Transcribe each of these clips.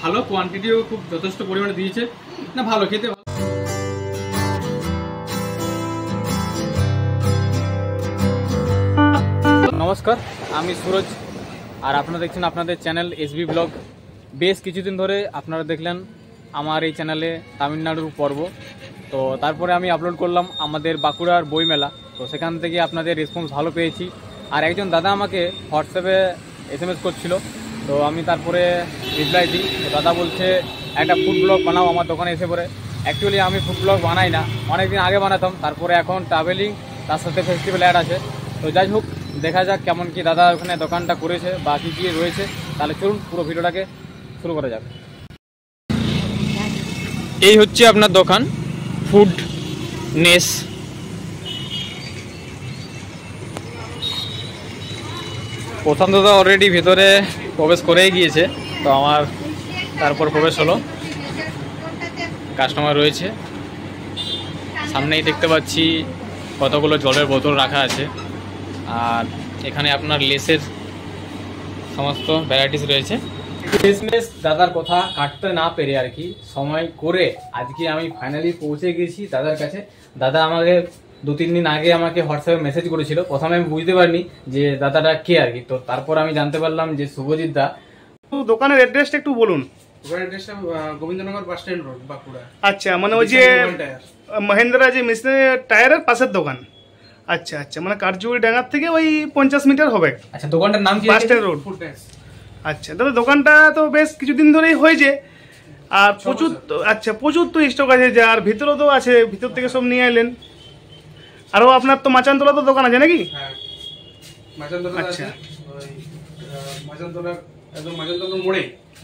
ভালো, কোয়ান্টিটিও খুব যথেষ্ট পরিমাণে দিয়েছে, না ভালো খেতে ভালো। নমস্কার, আমি সুরজ, আর আপনারা দেখছেন আপনাদের চ্যানেল এসবি ব্লগ। বেশ কিছুদিন ধরে আপনারা দেখলেন আমার এই চ্যানেলে তামিলনাড়ুর পর্ব, তো তারপরে আমি আপলোড করলাম আমাদের বাঁকুড়ার বইমেলা। তো সেখান থেকে আপনাদের রেসপন্স ভালো পেয়েছি। আর একজন দাদা আমাকে হোয়াটসঅ্যাপে SMS করছিল, তো আমি তারপরে রিপ্লাই দিই। তো দাদা বলছে একটা ফুড ব্লগ বানাও আমার দোকানে এসে পড়ে। অ্যাকচুয়ালি আমি ফুড ব্লগ বানাই না, অনেকদিন আগে বানাতাম, তারপরে এখন ট্রাভেলিং, তার সাথে ফেস্টিভ্যাল অ্যাড আছে। তো যাই হোক, দেখা যাক কেমন কি দাদা ওখানে দোকানটা করেছে বা কী কী রয়েছে। তাহলে চলুন পুরো ভিডিওটাকে শুরু করা যাক। এই হচ্ছে আপনার দোকান, ফুড নেস। প্রথম দাদা অলরেডি ভেতরে প্রবেশ করেই গিয়েছে, তো আমার তারপর প্রবেশ হলো। কাস্টমার রয়েছে, সামনেই দেখতে পাচ্ছি কতগুলো জলের বোতল রাখা আছে। আর এখানে আপনার লেসের সমস্ত ভ্যারাইটিস রয়েছে। শেষমেশ দাদার কথা কাটতে না পেরে আর কি সময় করে আজকে আমি ফাইনালি পৌঁছে গেছি দাদার কাছে। দাদা আমাকে 2-3 দিন আগে আমাকে হোয়াটসঅ্যাপে মেসেজ করেছিল। প্রথমে আমি বুঝতে পারিনি যে দাদাটা কে আর কি, তো তারপর আমি জানতে পারলাম যে শুভজিৎ দা। দোকানের অ্যাড্রেসটা একটু বলুন। দোকানের অ্যাড্রেসটা Gobindanagar bus stand road, Bankura. আচ্ছা, মানে ওই যে মহেন্দ্রা যে মিশন টায়ারের পাশের দোকান। আচ্ছা আচ্ছা, মানে কারজুড়ি ডাঙ্গার থেকে ওই 50 মিটার হবে। আচ্ছা, দোকানটার নাম কি? Bus stand road. আচ্ছা দাদা, দোকানটা তো বেশ কিছুদিন ধরেই হয়েছে, আর প্রচুর প্রচুর তো স্টক আছে, যে আর ভিতরে তো আছে, ভিতর থেকে সব নিয়ে এলেন। আরও আপনার তো মাচানতলা তো দোকান আছে নাকি? হ্যাঁ, মাচানতলা আছে। ওই মাচানতলা একদম মাচানতলা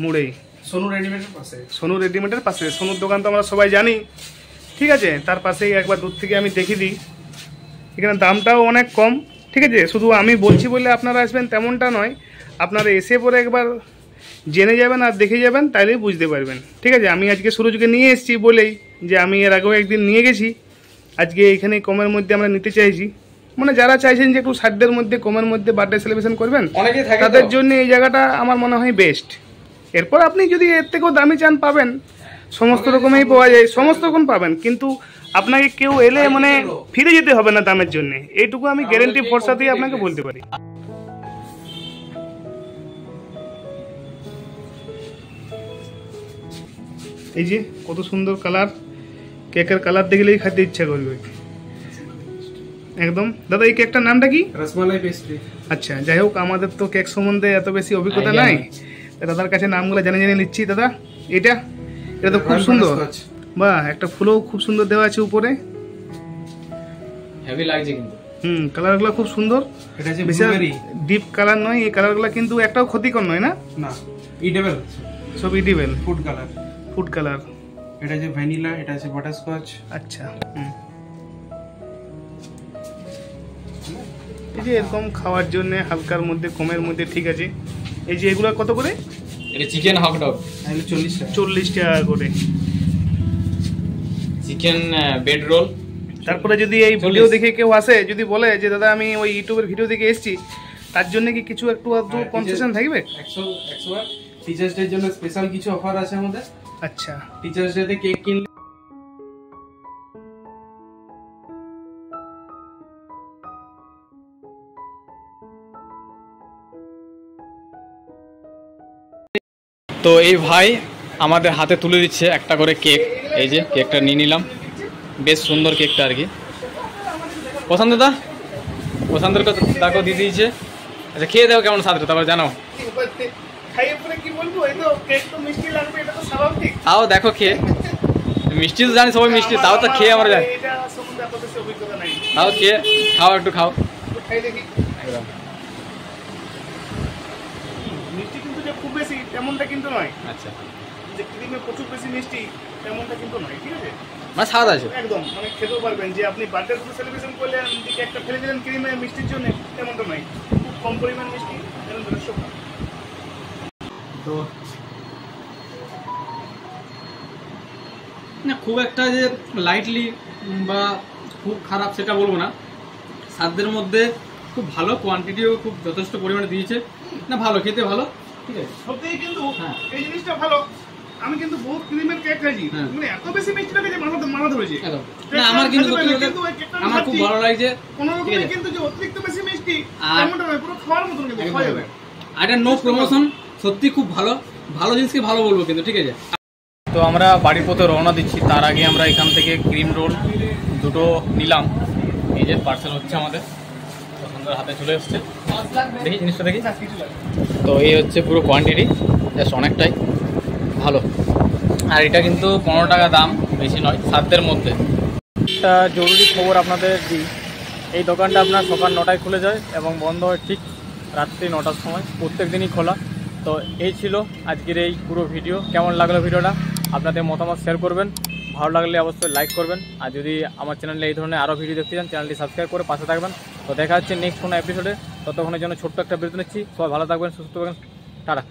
মোড়েই সোনু রেডিমেডের পাশে। সোনু রেডিমেডের পাশে, সোনুর দোকান তো আমরা সবাই জানি, ঠিক আছে। তার পাশেই একবার দূর থেকে আমি দেখে দিই। এখানে দামটাও অনেক কম, ঠিক আছে। শুধু আমি বলছি বলে আপনারা আসবেন তেমনটা নয়, আপনারা এসে পরে একবার জেনে যাবেন আর দেখে যাবেন, তাইলেই বুঝতে পারবেন, ঠিক আছে। আমি আজকে সুরজকে নিয়ে এসেছি বলেই, যে আমি এর আগেও একদিন নিয়ে গেছি, আজকে এখানে কমের মধ্যে আমরা নিতে চাইছি। মানে যারা চাইছেন যে একটু সাধ্যের মধ্যে কমের মধ্যে বার্থডে সেলিব্রেশন করবেন, তাদের জন্য এই জায়গাটা আমার মনে হয় বেস্ট। এরপর আপনি যদি এর থেকেও দামি চান পাবেন, সমস্ত রকমই পাওয়া যায়, সমস্ত রকম পাবেন, কিন্তু আপনাকে কেউ এলে মানে ফিরে যেতে হবে না দামের জন্য, এইটুকু আমি গ্যারেন্টি ভরসা দিয়ে আপনাকে বলতে পারি। এই যে কত সুন্দর কালার, কেকের কালার দেখলেই খেতে ইচ্ছা করবে একদম। দাদা এই কেকটার নামটা কি? রসমালাই পেস্ট্রি। আচ্ছা, যাই হোক, আমাদের তো কেক সম্বন্ধে এত বেশি অভিজ্ঞতা নাই, দাদার কাছে নামগুলো জেনে নিচ্ছি। দাদা এটা তো খুব সুন্দর, বাহ, একটা ফুলও খুব সুন্দর দেওয়া আছে উপরে, হেভি লাগছে কিন্তু। কালারগুলো খুব সুন্দর, এটা যে বেশি ডিপ কালার নয়, এই কালারগুলো কিন্তু একটাও ক্ষতিকর নয়, না না, ইডিবল, সব ইডিবল ফুড কালার। এটা যে ভ্যানিলা, এটা আছে বাটারস্কচ। আচ্ছা, এই যে এরকম খাওয়ার জন্য হালকার মধ্যে কমের মধ্যে, ঠিক আছে। এই যে এগুলো কত করে? এটা চিকেন হট ডগ, 40 টাকা করে। Chicken bread roll. তারপরে যদি এই ভিডিও দেখে কেউ আসে, যদি বলে যে দাদা আমি ওই ইউটিউবের ভিডিও দেখে এসেছি, তার জন্য কি কিছু একটু কনসেশন থাকবে? 100 টিচার্স ডে এর জন্য স্পেশাল কিছু অফার আছে আমাদের। আচ্ছা, টিচার্স ডে তে কেক কিনলে তো এই ভাই আমাদের হাতে তুলে দিচ্ছে একটা করে কেক। এই যে কেকটা নিয়ে নিলাম, বেশ সুন্দর কেকটা আর কি। পছন্দ দা, পছন্দের দাকেও দিয়ে দিয়েছে। আচ্ছা, খেয়ে দাও কেমন স্বাদ, তারপর জানাও। তাও দেখো খেয়ে, মিষ্টি তো জানি সবাই মিষ্টি, তাও তো খেয়ে আমরা জানি, তাও খেয়ে খাও, একটু খাও একদম। মিষ্টি কিন্তু যে খুব বেশি তেমনটা কিন্তু নয়। আচ্ছা, যে ক্রিমে প্রচুর বেশি মিষ্টি তেমনটা কিন্তু নয়, ঠিক আছে। মানে স্বাদ আছে একদম, মানে খেতেও পারবেন। যে আপনি বার্থডে সেলিব্রেশন করলেন, দিকে একটা ফেলে দিলেন ক্রিমে মিষ্টির জন্য, তেমনটা নয়, খুব কম পরিমাণ মিষ্টি, তো না খুব একটা যে লাইটলি বা খুব খারাপ সেটা বলবো না, সাধ্যের মধ্যে খুব ভালো, কোয়ান্টিটিও খুব যথেষ্ট পরিমাণে দিয়েছে, না ভালো খেতে ভালো, ঠিক আছে। সত্যিই কিন্তু এই জিনিসটা ভালো, আমি কিন্তু বহুত ক্রিমের কেক খাইছি, হ্যাঁ। মানে এত বেশি মিষ্টি লাগে যে মাথা ধরেছে। একদম। না আমার কিন্তু সত্যি বলতে আমার খুব ভালো লাগছে। কোনো ঠিক রকমের আছে। কিন্তু যে অতিরিক্ত বেশি মিষ্টি আর- তেমনটা নয়, পুরো খাওয়ার মতন কিন্তু খাওয়া যাবে। আর এটা নো প্রমোশন, সত্যি খুব ভালো, ভালো জিনিসকে ভালো বলবো কিন্তু, ঠিক আছে। তো আমরা বাড়ির পথে রওনা দিচ্ছি, তার আগে আমরা এখান থেকে ক্রিম রোল দুটো নিলাম। এই যে পার্সেল হচ্ছে আমাদের, আমাদের হাতে চলে এসছে। দেখি জিনিসটা দেখি। তো এই হচ্ছে পুরো কোয়ান্টিটি, জাস্ট অনেকটাই ভালো। আর এটা কিন্তু 15 টাকা দাম, বেশি নয়, সাধ্যের মধ্যে। একটা জরুরি খবর আপনাদের দিই, এই দোকানটা আপনার সকাল 9টায় খুলে যায় এবং বন্ধ হয় ঠিক রাত্রি 9টার সময়, প্রত্যেক দিনই খোলা। তো এই ছিল আজকের এই পুরো ভিডিও। কেমন লাগলো ভিডিওটা আপনাদের মতামত শেয়ার করবেন, ভালো লাগলে অবশ্যই লাইক করবেন। আর যদি আমার চ্যানেলে এই ধরনের আরও ভিডিও দেখতে চান চ্যানেলটি সাবস্ক্রাইব করে পাশে থাকবেন। তো দেখা হচ্ছে নেক্সট কোনো এপিসোডে, ততক্ষণের জন্য ছোট্ট একটা বিরতি নিচ্ছি। সবাই ভালো থাকবেন, সুস্থ থাকবেন, টাটা।